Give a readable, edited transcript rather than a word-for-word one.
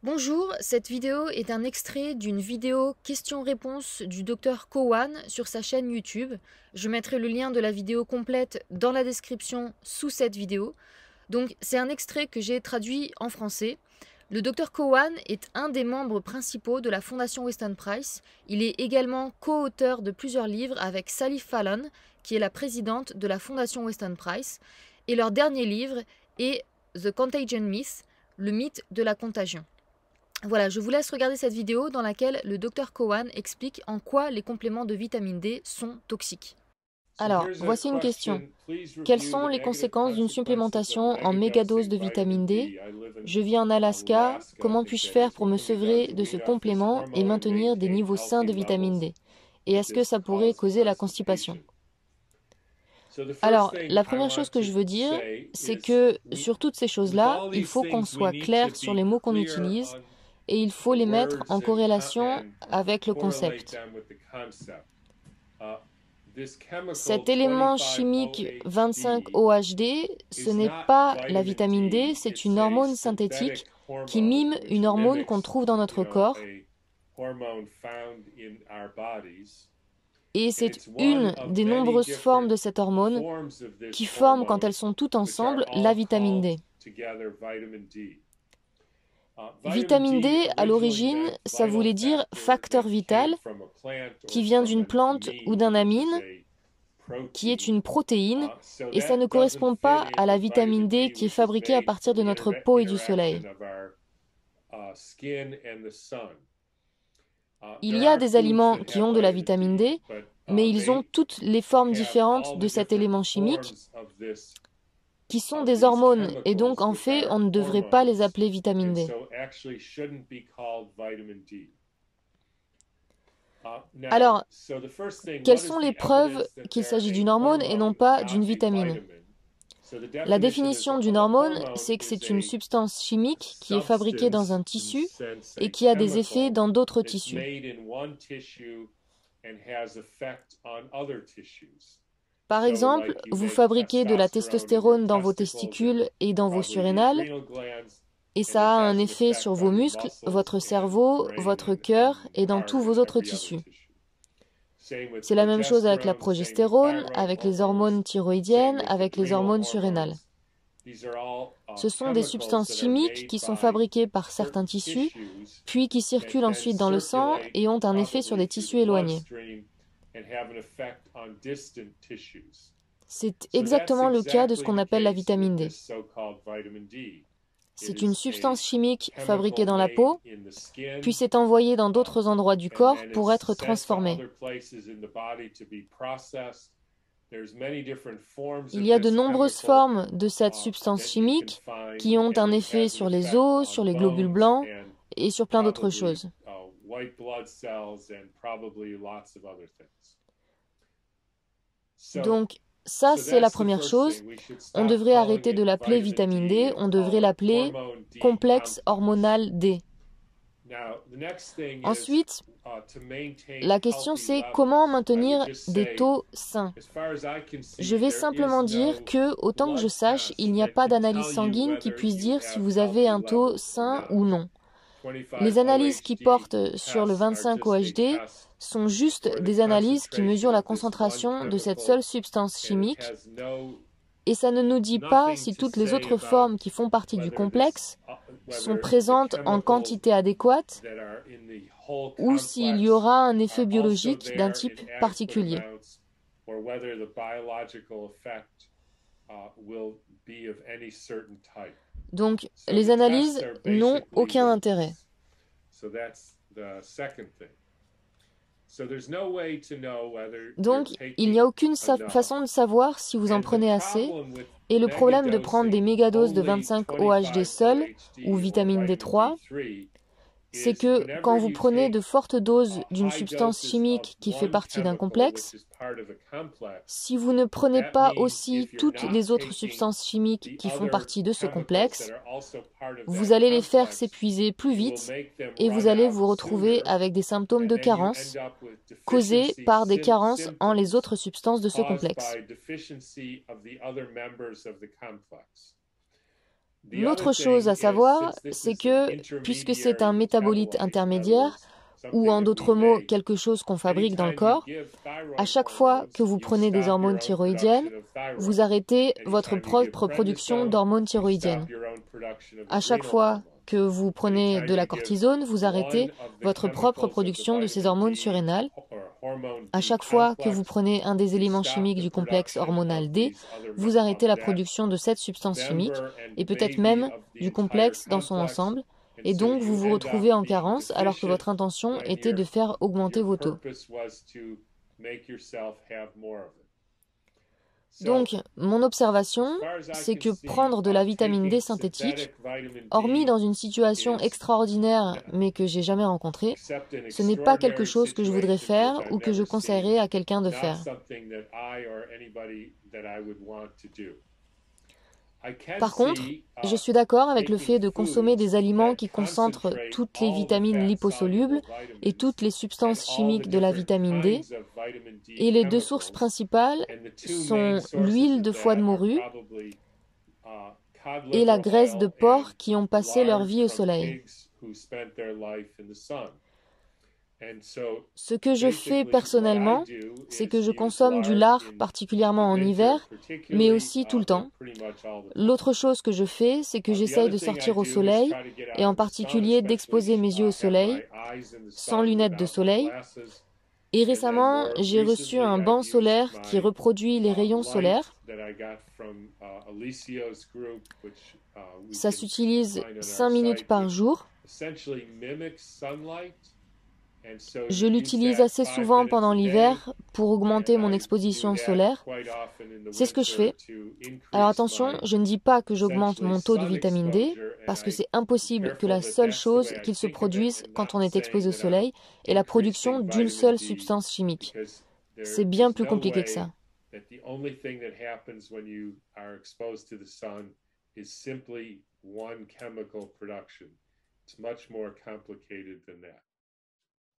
Bonjour, cette vidéo est un extrait d'une vidéo questions-réponses du Dr Cowan sur sa chaîne YouTube. Je mettrai le lien de la vidéo complète dans la description sous cette vidéo. Donc c'est un extrait que j'ai traduit en français. Le Dr Cowan est un des membres principaux de la Fondation Weston Price. Il est également co-auteur de plusieurs livres avec Sally Fallon, qui est la présidente de la Fondation Weston Price. Et leur dernier livre est The Contagion Myth, le mythe de la contagion. Voilà, je vous laisse regarder cette vidéo dans laquelle le Dr Cowan explique en quoi les compléments de vitamine D sont toxiques. Alors, voici une question. Quelles sont les conséquences d'une supplémentation en mégadose de vitamine D? Je vis en Alaska, comment puis-je faire pour me sevrer de ce complément et maintenir des niveaux sains de vitamine D? Et est-ce que ça pourrait causer la constipation? Alors, la première chose que je veux dire, c'est que sur toutes ces choses-là, il faut qu'on soit clair sur les mots qu'on utilise et il faut les mettre en corrélation avec le concept. Cet élément chimique 25-OHD, ce n'est pas la vitamine D, c'est une hormone synthétique qui mime une hormone qu'on trouve dans notre corps. Et c'est une des nombreuses formes de cette hormone qui forment, quand elles sont toutes ensemble, la vitamine D. Vitamine D, à l'origine, ça voulait dire facteur vital, qui vient d'une plante ou d'un amine, qui est une protéine, et ça ne correspond pas à la vitamine D qui est fabriquée à partir de notre peau et du soleil. Il y a des aliments qui ont de la vitamine D, mais ils ont toutes les formes différentes de cet élément chimique, qui sont des hormones, et donc en fait, on ne devrait pas les appeler vitamine D. Alors, quelles sont les preuves qu'il s'agit d'une hormone et non pas d'une vitamine? La définition d'une hormone, c'est que c'est une substance chimique qui est fabriquée dans un tissu et qui a des effets dans d'autres tissus. Par exemple, vous fabriquez de la testostérone dans vos testicules et dans vos surrénales, et ça a un effet sur vos muscles, votre cerveau, votre cœur et dans tous vos autres tissus. C'est la même chose avec la progestérone, avec les hormones thyroïdiennes, avec les hormones surrénales. Ce sont des substances chimiques qui sont fabriquées par certains tissus, puis qui circulent ensuite dans le sang et ont un effet sur des tissus éloignés. C'est exactement le cas de ce qu'on appelle la vitamine D. C'est une substance chimique fabriquée dans la peau, puis c'est envoyé dans d'autres endroits du corps pour être transformé. Il y a de nombreuses formes de cette substance chimique qui ont un effet sur les os, sur les globules blancs et sur plein d'autres choses. Donc, ça, c'est la première chose. On devrait arrêter de l'appeler vitamine D, on devrait l'appeler complexe hormonal D. Ensuite, la question c'est comment maintenir des taux sains. Je vais simplement dire que, autant que je sache, il n'y a pas d'analyse sanguine qui puisse dire si vous avez un taux sain ou non. Les analyses qui portent sur le 25-OHD sont juste des analyses qui mesurent la concentration de cette seule substance chimique et ça ne nous dit pas si toutes les autres formes qui font partie du complexe sont présentes en quantité adéquate ou s'il y aura un effet biologique d'un type particulier. Donc, les analyses n'ont aucun intérêt. Donc, il n'y a aucune façon de savoir si vous en prenez assez, et le problème de prendre des mégadoses de 25-OHD seul, ou vitamine D3, c'est que quand vous prenez de fortes doses d'une substance chimique qui fait partie d'un complexe, si vous ne prenez pas aussi toutes les autres substances chimiques qui font partie de ce complexe, vous allez les faire s'épuiser plus vite et vous allez vous retrouver avec des symptômes de carence causés par des carences en les autres substances de ce complexe. L'autre chose à savoir, c'est que, puisque c'est un métabolite intermédiaire, ou en d'autres mots, quelque chose qu'on fabrique dans le corps, à chaque fois que vous prenez des hormones thyroïdiennes, vous arrêtez votre propre production d'hormones thyroïdiennes. À chaque fois que vous prenez de la cortisone, vous arrêtez votre propre production de ces hormones surrénales. À chaque fois que vous prenez un des éléments chimiques du complexe hormonal D, vous arrêtez la production de cette substance chimique, et peut-être même du complexe dans son ensemble, et donc vous vous retrouvez en carence alors que votre intention était de faire augmenter vos taux. Donc, mon observation, c'est que prendre de la vitamine D synthétique, hormis dans une situation extraordinaire mais que j'ai jamais rencontrée, ce n'est pas quelque chose que je voudrais faire ou que je conseillerais à quelqu'un de faire. Par contre, je suis d'accord avec le fait de consommer des aliments qui concentrent toutes les vitamines liposolubles et toutes les substances chimiques de la vitamine D. Et les deux sources principales sont l'huile de foie de morue et la graisse de porc qui ont passé leur vie au soleil. Ce que je fais personnellement, c'est que je consomme du lard, particulièrement en hiver, mais aussi tout le temps. L'autre chose que je fais, c'est que j'essaye de sortir au soleil, et en particulier d'exposer mes yeux au soleil, sans lunettes de soleil. Et récemment, j'ai reçu un banc solaire qui reproduit les rayons solaires. Ça s'utilise 5 minutes par jour. Je l'utilise assez souvent pendant l'hiver pour augmenter mon exposition solaire. C'est ce que je fais. Alors attention, je ne dis pas que j'augmente mon taux de vitamine D, parce que c'est impossible que la seule chose qu'il se produise quand on est exposé au soleil est la production d'une seule substance chimique. C'est bien plus compliqué que ça. It's much more complicated than that.